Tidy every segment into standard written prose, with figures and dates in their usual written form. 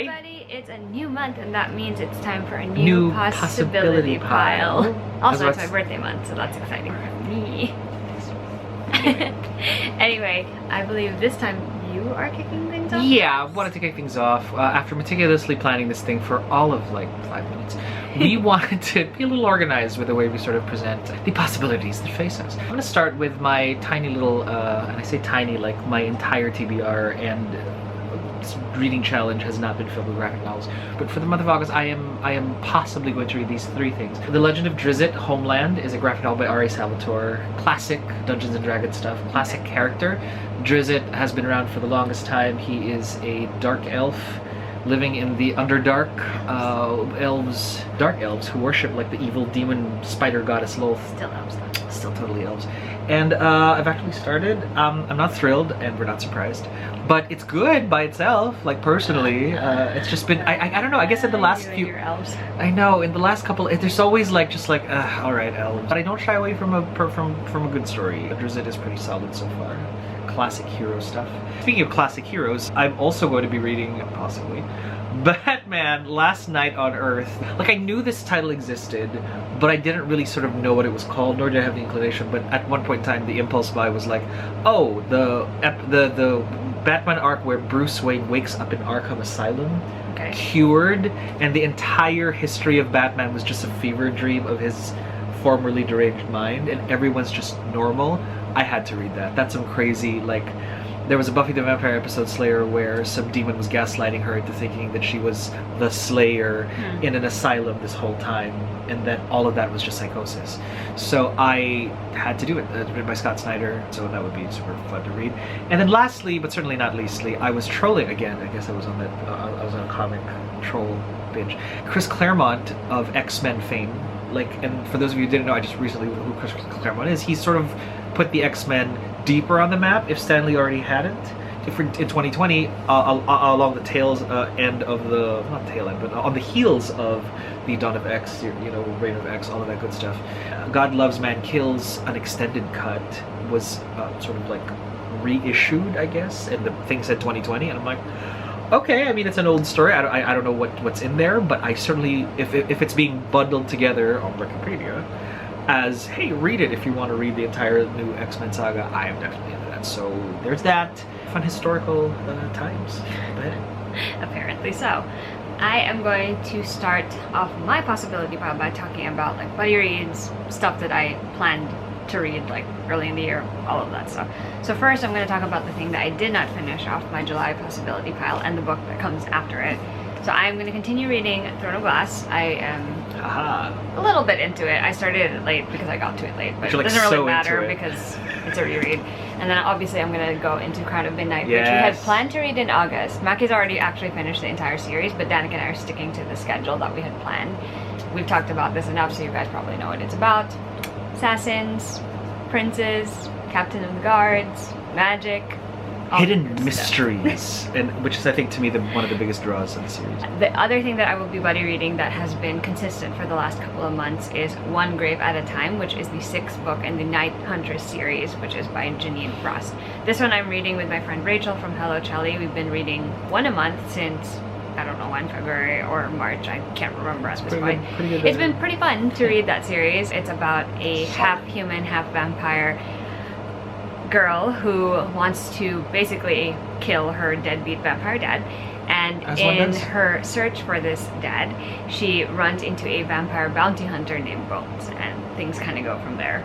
everybody, it's a new month, and that means it's time for a new possibility pile. Also, it's my birthday month, so that's exciting for me. Anyway, I believe this time you are kicking things off? Yeah, I wanted to kick things off. After meticulously planning this thing for all of like 5 minutes, we wanted to be a little organized with the way we sort of present the possibilities that face us. I'm going to start with my tiny little, and I say tiny like my entire TBR and reading challenge has not been filled with graphic novels, but for the month of August I am possibly going to read these 3 things. The Legend of Drizzt Homeland is a graphic novel by R.A. Salvatore. Classic Dungeons and Dragons stuff, classic character. Drizzt has been around for the longest time. He is a dark elf living in the Underdark, dark elves who worship like the evil demon spider goddess Lolth. Still elves though. Still totally elves. And I've actually started. I'm not thrilled, and we're not surprised, but it's good by itself. Like personally, it's just been. I don't know. I guess in the last few. Your elves. I know in the last couple. There's always like just like all right elves, but I don't shy away from a good story. Drizzt is pretty solid so far. Classic hero stuff. Speaking of classic heroes, I'm also going to be reading possibly Batman Last Night on Earth. Like I knew this title existed, but I didn't really sort of know what it was called, nor did I have the inclination. But at one point in time, the impulse buy was like, oh, the Batman arc where Bruce Wayne wakes up in Arkham Asylum, okay, cured, and the entire history of Batman was just a fever dream of his formerly deranged mind, and everyone's just normal. I had to read that. That's some crazy, like, there was a Buffy the Vampire episode Slayer where some demon was gaslighting her into thinking that she was the Slayer in an asylum this whole time, and that all of that was just psychosis. So I had to do it. It's written by Scott Snyder, so that would be super fun to read. And then lastly, but certainly not leastly, I was trolling again. I guess I was on that. I was on a comic troll binge. Chris Claremont of X-Men fame. Like, and for those of you who didn't know, I just recently who Chris Claremont is. He's sort of put the X-Men deeper on the map if Stan Lee already hadn't. In 2020, along the tails end of the, not tail end, but on the heels of the Dawn of X, you know, Reign of X, all of that good stuff. God Loves, Man Kills, an extended cut was sort of like reissued, I guess, and the thing said 2020, and I'm like, okay, I mean, it's an old story. I don't know what's in there, but I certainly, if it's being bundled together on Wikipedia as, hey, read it if you want to read the entire new X-Men saga, I am definitely into that. So there's that. Fun historical times. Apparently so. I am going to start off my possibility pile by talking about like buddy reads, stuff that I planned to read like early in the year, all of that stuff. So first I'm going to talk about the thing that I did not finish off my July possibility pile and the book that comes after it. So I'm going to continue reading Throne of Glass. I am a little bit into it. I started it late because I got to it late, but it doesn't really matter because it's a reread. And then obviously I'm going to go into Crown of Midnight, which we had planned to read in August. Maki's already actually finished the entire series, but Danica and I are sticking to the schedule that we had planned. We've talked about this enough, so you guys probably know what it's about. Assassins, princes, captain of the guards, magic, hidden mysteries, and which is, I think, to me, one of the biggest draws of the series. The other thing that I will be buddy reading that has been consistent for the last couple of months is One Grave at a Time, which is the 6th book in the Night Huntress series, which is by Janine Frost. This one I'm reading with my friend Rachel from Hello Chelly. We've been reading one a month since, I don't know when, February or March, I can't remember at this point. It's been pretty fun to read that series. It's about a half human, half vampire girl who wants to basically kill her deadbeat vampire dad, and in her search for this dad she runs into a vampire bounty hunter named Bones, and things kind of go from there.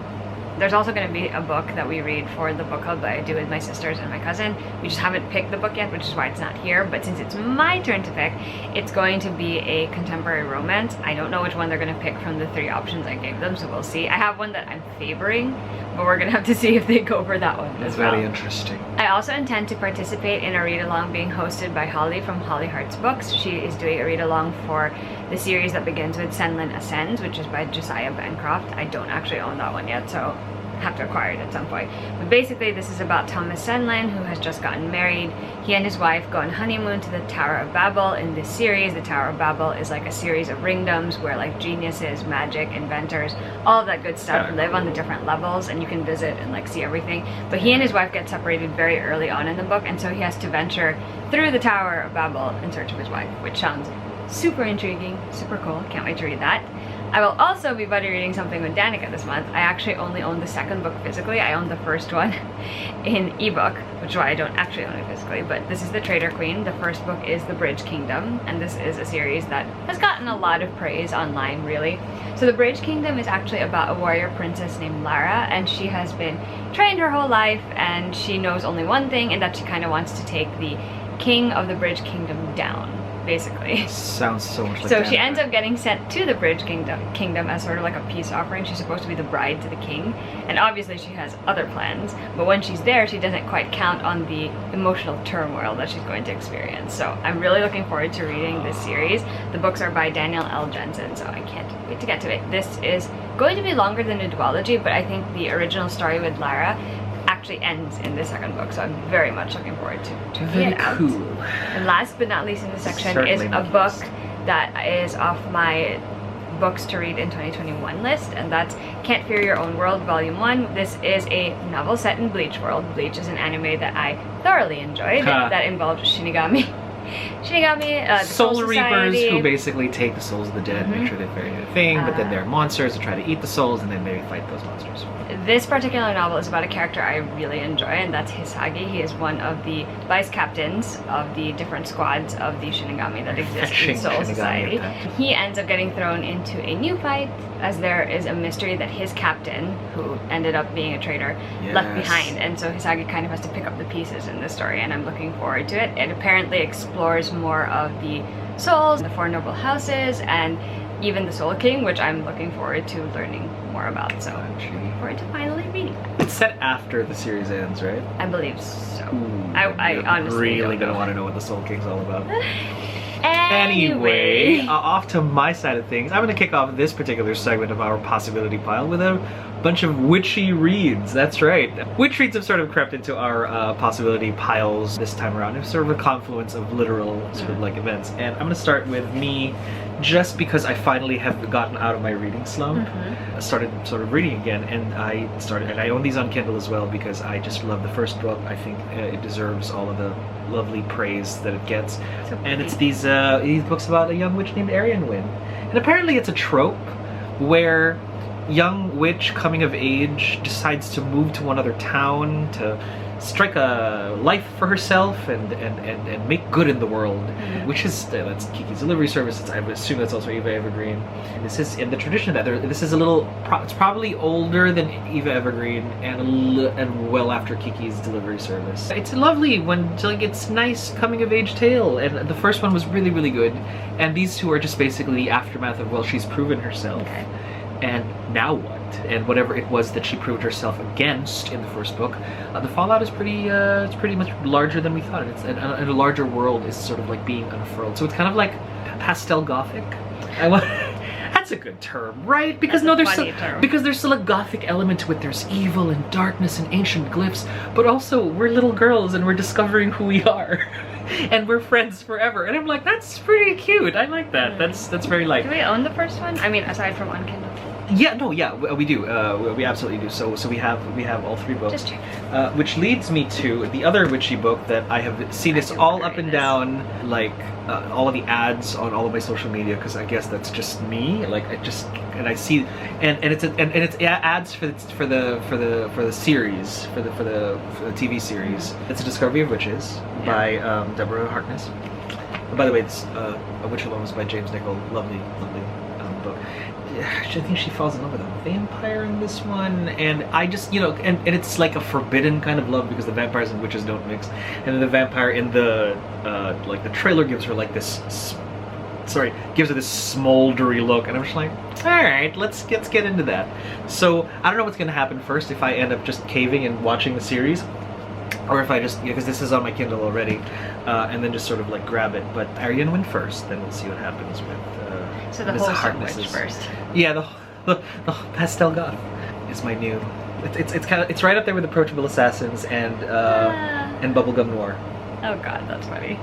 There's also going to be a book that we read for the book club that I do with my sisters and my cousin. We just haven't picked the book yet, which is why it's not here, but since it's my turn to pick, it's going to be a contemporary romance. I don't know which one they're going to pick from the 3 options I gave them, so we'll see. I have one that I'm favoring, but we're going to have to see if they go for that one. That's very interesting. I also intend to participate in a read-along being hosted by Holly from Holly Hearts Books. She is doing a read-along for the series that begins with Senlin Ascends, which is by Josiah Bancroft. I don't actually own that one yet, so have to acquire it at some point. But basically this is about Thomas Senlin, who has just gotten married. He and his wife go on honeymoon to the Tower of Babel. In this series, the Tower of Babel is like a series of ringdoms where like geniuses, magic, inventors, all of that good stuff live on the different levels, and you can visit and like see everything. But he and his wife get separated very early on in the book, and so he has to venture through the Tower of Babel in search of his wife, which sounds super intriguing, super cool. Can't wait to read that. I will also be buddy reading something with Danica this month. I actually only own the second book physically. I own the first one in ebook, which is why I don't actually own it physically, but this is The Traitor Queen. The first book is The Bridge Kingdom, and this is a series that has gotten a lot of praise online, really. So The Bridge Kingdom is actually about a warrior princess named Lara, and she has been trained her whole life, and she knows only one thing, and that she kind of wants to take the king of the Bridge Kingdom down, basically. Sounds so much like So she ends up getting sent to the Bridge Kingdom as sort of like a peace offering. She's supposed to be the bride to the king, and obviously she has other plans, but when she's there she doesn't quite count on the emotional turmoil that she's going to experience. So I'm really looking forward to reading this series. The books are by Daniel L. Jensen, so I can't wait to get to it. This is going to be longer than a duology, but I think the original story with Lara actually ends in the second book, so I'm very much looking forward to Very it out. cool. And last but not least in this section Certainly is a not book least. that is off my books to read in 2021 list, and that's Can't Fear Your Own World Volume 1. This is a novel set in Bleach world. Bleach is an anime that I thoroughly enjoyed that involved Shinigami. The Soul Reapers, Society. who basically take the souls of the dead, make sure they bury their thing, but then there are monsters that try to eat the souls and then maybe fight those monsters. This particular novel is about a character I really enjoy, and that's Hisagi. He is one of the vice captains of the different squads of the Shinigami that exist in Soul Shinigami Society. attack. He ends up getting thrown into a new fight, as there is a mystery that his captain, who ended up being a traitor, left behind, and so Hisagi kind of has to pick up the pieces in this story, and I'm looking forward to it. It apparently explores more of the souls, the Four Noble Houses, and even the Soul King, which I'm looking forward to learning more about, so I'm looking forward to finally reading. It's set after the series ends, right? I believe so. Ooh, I honestly really don't gonna know. want to know what the Soul King's all about. Anyway, Off to my side of things. I'm going to kick off this particular segment of our possibility pile with a bunch of witchy reads. That's right. Witch reads have sort of crept into our possibility piles this time around. It's sort of a confluence of literal sort of like events. And I'm going to start with me just because I finally have gotten out of my reading slump. I started sort of reading again, and I own these on Kindle as well because I just love the first book. I think it deserves all of the lovely praise that it gets. So And it's these books about a young witch named Arian Wynn. And apparently it's a trope where young witch coming of age decides to move to another town to strike a life for herself and make good in the world, which is that's Kiki's Delivery Service. I would assume that's also Eva Evergreen. This is in the tradition that this is a little. It's probably older than Eva Evergreen and well after Kiki's Delivery Service. It's lovely it's nice coming of age tale, and the first one was really, really good. And these two are just basically the aftermath of she's proven herself. Okay. And now what? And whatever it was that she proved herself against in the first book, the fallout is it's pretty much larger than we thought. And a larger world is sort of like being unfurled. So it's kind of like pastel gothic. That's a good term, right? Because because there's still a gothic element to it. There's evil and darkness and ancient glyphs, but also we're little girls and we're discovering who we are. And we're friends forever. And I'm like, that's pretty cute. I like that. That's very light. Do we own the first one? I mean, aside from on Kindle. Yeah, we do. We absolutely do. So we have all three books. Just check. Which leads me to the other witchy book that I have seen this all up and down, like all of the ads on all of my social media, because I guess that's just me. Like I see, and it's ads for the series for the TV series. It's A Discovery of Witches by Deborah Harkness. By the way, it's A Witch Alone is by James Nichol. Lovely book. I think she falls in love with a vampire in this one, and I just, and it's like a forbidden kind of love because the vampires and witches don't mix, and then the vampire in the the trailer gives her like this gives her this smoldery look, and I'm just like, all right, let's get into that. So I don't know what's gonna happen first, if I end up just caving and watching the series, or if I just, because this is on my Kindle already, and then just sort of like grab it. But Arian Wynn first, then we'll see what happens with so the Ms. wholesome Harkness's witch first. Yeah, the pastel goth is my new It's right up there with Approachable Assassins and Bubblegum Noir. Oh god, that's funny.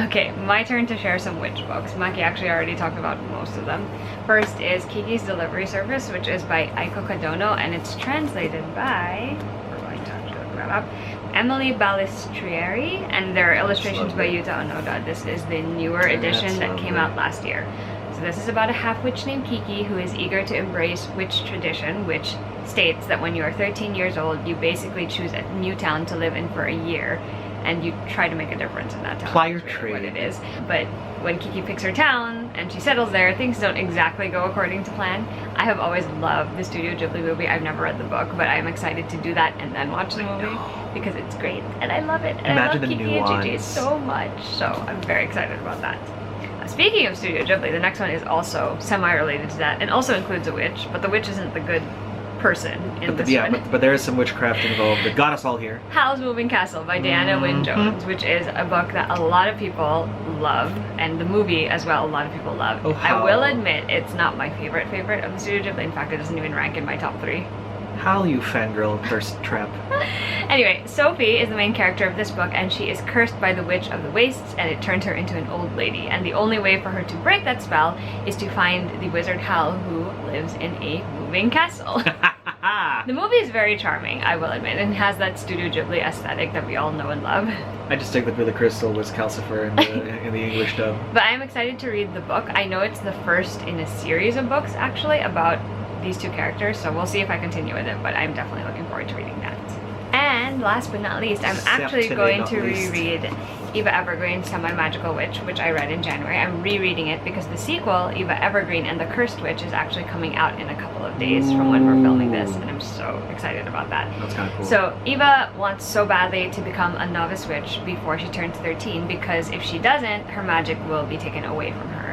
Okay, my turn to share some witch books. Maki actually already talked about most of them. First is Kiki's Delivery Service, which is by Aiko Kadono, and it's translated by, we're going to actually look that up, Emily Balistrieri, and there are illustrations by Yuta Onoda. This is the newer edition that came out last year. So this is about a half-witch named Kiki who is eager to embrace witch tradition, which states that when you are 13 years old, you basically choose a new town to live in for a year, and you try to make a difference in that town. Apply your really trade. what it is. But when Kiki picks her town and she settles there, things don't exactly go according to plan. I have always loved the Studio Ghibli movie. I've never read the book, but I am excited to do that and then watch the movie because it's great and I love it. And Imagine I love the Kiki and Gigi nuance. so much. So I'm very excited about that. Speaking of Studio Ghibli, the next one is also semi-related to that and also includes a witch, but the witch isn't the good person in this one. But there is some witchcraft involved that got us all here. Howl's Moving Castle by Diana Wynne Jones, which is a book that a lot of people love, and the movie as well a lot of people love. Oh, I will admit it's not my favorite of the Studio Ghibli. In fact, it doesn't even rank in my top 3. Howl, you fangirl thirst trap. Anyway, Sophie is the main character of this book, and she is cursed by the Witch of the Wastes, and it turns her into an old lady. And the only way for her to break that spell is to find the wizard Howl, who lives in a moving castle. The movie is very charming, I will admit, and has that Studio Ghibli aesthetic that we all know and love. I just think that Billy Crystal was Calcifer in the English dub. But I'm excited to read the book. I know it's the first in a series of books, actually, about these two characters, so we'll see if I continue with it, but I'm definitely looking forward to reading that. And last but not least, I'm actually going to reread Eva Evergreen's Semi-Magical Witch, which I read in January. I'm rereading it because the sequel, Eva Evergreen and the Cursed Witch, is actually coming out in a couple of days from when we're filming this, and I'm so excited about that. That's kind of cool. So Eva wants so badly to become a novice witch before she turns 13, because if she doesn't, her magic will be taken away from her.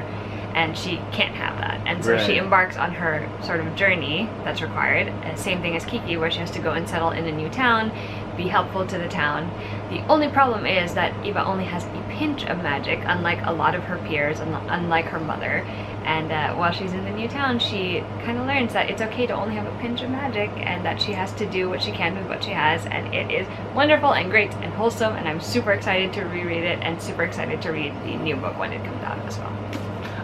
And she can't have that. And so she embarks on her sort of journey that's required. And same thing as Kiki, where she has to go and settle in a new town, be helpful to the town. The only problem is that Eva only has a pinch of magic, unlike a lot of her peers, unlike her mother. And while she's in the new town, she kind of learns that it's okay to only have a pinch of magic, and that she has to do what she can with what she has. And it is wonderful and great and wholesome, and I'm super excited to reread it, and super excited to read the new book when it comes out as well.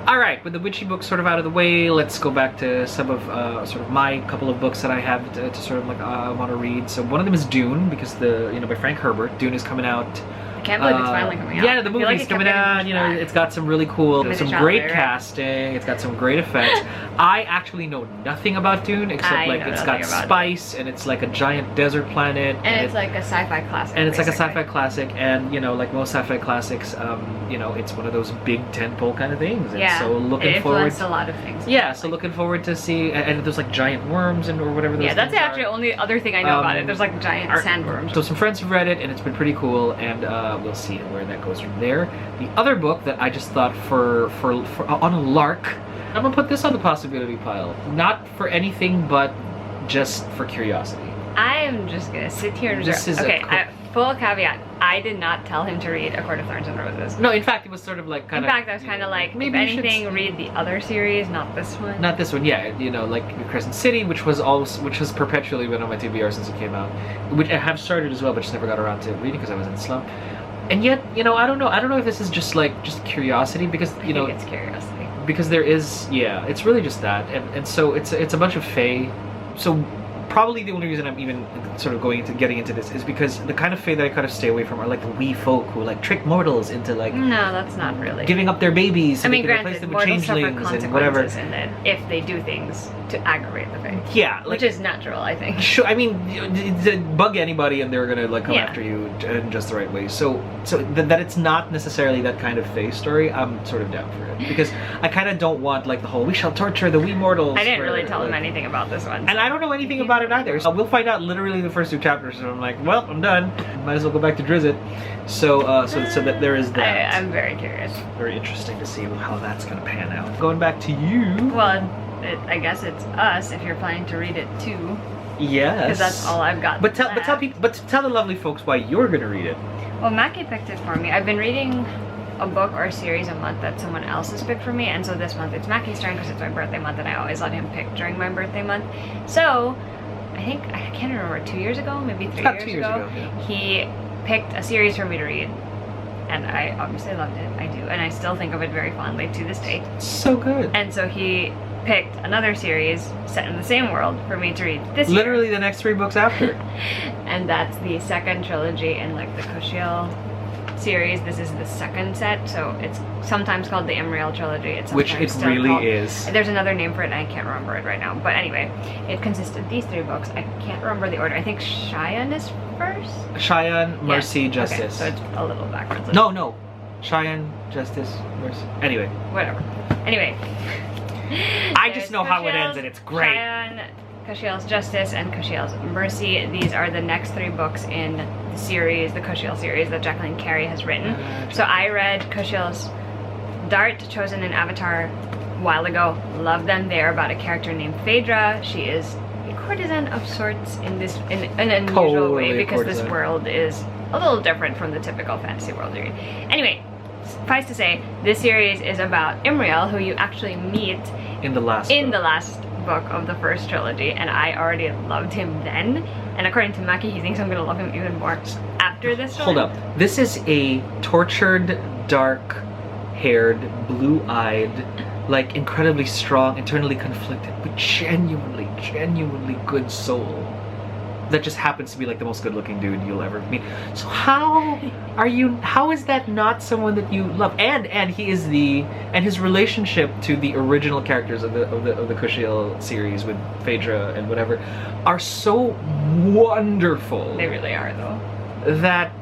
Alright, with the witchy books sort of out of the way, let's go back to some of sort of my couple of books that I have to sort of like want to read. So one of them is Dune, because by Frank Herbert. Dune is coming out. I can't believe it's finally coming out. Yeah, the movie's coming out. It's got some really cool, some great casting. It's got some great effects. I actually know nothing about Dune except like it's got spice and it's like a giant desert planet. And it's like a sci-fi classic. And it's like a sci-fi classic, and like most sci-fi classics, it's one of those big tentpole kind of things. And yeah. So looking forward. It influenced a lot of things. Yeah. So looking forward to see, and there's like giant worms or whatever those. Yeah, that's actually the only other thing I know about it. There's like giant sandworms. So some friends have read it, and it's been pretty cool, and we'll see where that goes from there. The other book that I just thought for on a lark, I'm gonna put this on the possibility pile. Not for anything, but just for curiosity. I am just gonna sit here and full caveat. I did not tell him to read A Court of Thorns and Roses. No, in fact, it was sort of like I was kind of like, maybe if anything, read the other series, not this one. Not this one, yeah. Like Crescent City, which has perpetually been on my TBR since it came out, which I have started as well, but just never got around to reading because I was in the slump. And yet, I don't know if this is just curiosity, because I think it's curiosity. Because there is, it's really just that, and so it's a bunch of fae. So probably the only reason I'm even sort of getting into this is because the kind of fae that I kind of stay away from are like the wee folk who like trick mortals into like no, that's not really giving up their babies. I mean, they can replace them with changelings and whatever. In it if they do things to aggravate the fae. Yeah, which is natural, I think. Sure, I mean, bug anybody and they're gonna like come after you in just the right way. So that it's not necessarily that kind of fae story. I'm sort of down for it because I kind of don't want like the whole we shall torture the wee mortals. I didn't really tell him anything about this one, and I don't know anything about it either. So we'll find out literally the first 2 chapters. So I'm like, well, I'm done. Might as well go back to Drizzt. So that there is that. I'm very curious. Very interesting to see how that's gonna pan out. Going back to you. Well, I guess it's us if you're planning to read it too. Yes. Because that's all I've got. But tell the lovely folks why you're gonna read it. Well, Mackie picked it for me. I've been reading a book or a series a month that someone else has picked for me, and so this month it's Mackie's turn because it's my birthday month, and I always let him pick during my birthday month. So I think, I can't remember, 2 years ago, maybe 3 About years, 2 years ago, yeah. he picked a series for me to read. And I obviously loved it. I do. And I still think of it very fondly to this day. So good. And so he picked another series set in the same world for me to read this Literally year. the next 3 books after. And that's the second trilogy in like the Kushiel series. This is the second set, so it's sometimes called the Imriel trilogy. It's Which sometimes it still really called, is. There's another name for it and I can't remember it right now. But anyway, it consists of these 3 books. I can't remember the order. I think Cheyenne is first? Cheyenne, Mercy, Yes. Justice. Okay, so it's a little backwards. No. Cheyenne, Justice, Mercy. Anyway. Whatever. Anyway. I just know how it ends and it's great. Cheyenne, Kushiel's Justice, and Kushiel's Mercy. These are the next 3 books in the series, the Kushiel series that Jacqueline Carey has written. So I read Kushiel's Dart, Chosen, and Avatar a while ago. Love them. They're about a character named Phaedra. She is a courtesan of sorts in an unusual way because this world is a little different from the typical fantasy world you read. Anyway, suffice to say, this series is about Imriel, who you actually meet in the last book of the first trilogy, and I already loved him then. And according to Maki, he thinks I'm gonna love him even more after this one. Hold up. This is a tortured, dark-haired, blue-eyed, like incredibly strong, internally conflicted, but genuinely good soul that just happens to be like the most good-looking dude you'll ever meet. So how is that not someone that you love? And he is and his relationship to the original characters of the Kushiel series with Phaedra and whatever are so wonderful. They really are, though. That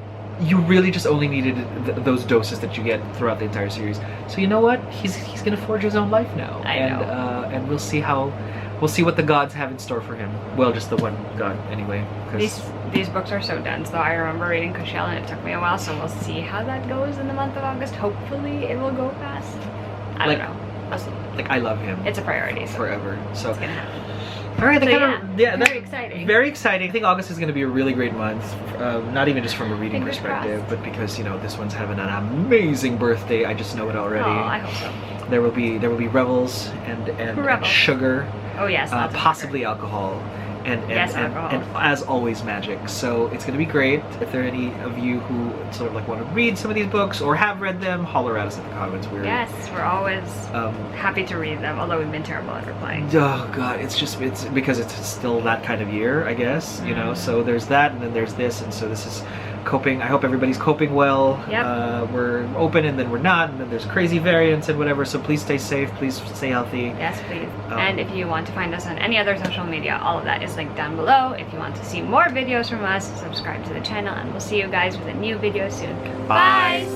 you really just only needed those doses that you get throughout the entire series. So you know what? He's gonna forge his own life now. I know. And we'll see what the gods have in store for him. Well, just the one god anyway. These books are so dense, though. I remember reading Kushiel and it took me a while, so we'll see how that goes in the month of August. Hopefully it will go fast. I don't know. Like I love him. It's a priority. So forever. So it's gonna happen. All right, Very exciting. Very exciting. I think August is going to be a really great month. Not even just from a reading Fingers perspective, crossed. but because this one's having an amazing birthday. I just know it already. Oh, I hope so. There will be revels and sugar. Oh yes, lots of possibly sugar. alcohol. And alcohol. as always, magic. So it's going to be great. If there are any of you who sort of like want to read some of these books or have read them, holler at us in the comments. Yes, we're always happy to read them, although we've been terrible at replying. Oh god, it's because it's still that kind of year, I guess. So there's that, and then there's this, and so this is coping. I hope everybody's coping well. Yep. We're open, and then we're not, and then there's crazy variants and whatever. So please stay safe. Please stay healthy. Yes, please. And if you want to find us on any other social media, all of that is linked down below. If you want to see more videos from us, subscribe to the channel, and we'll see you guys with a new video soon. Bye.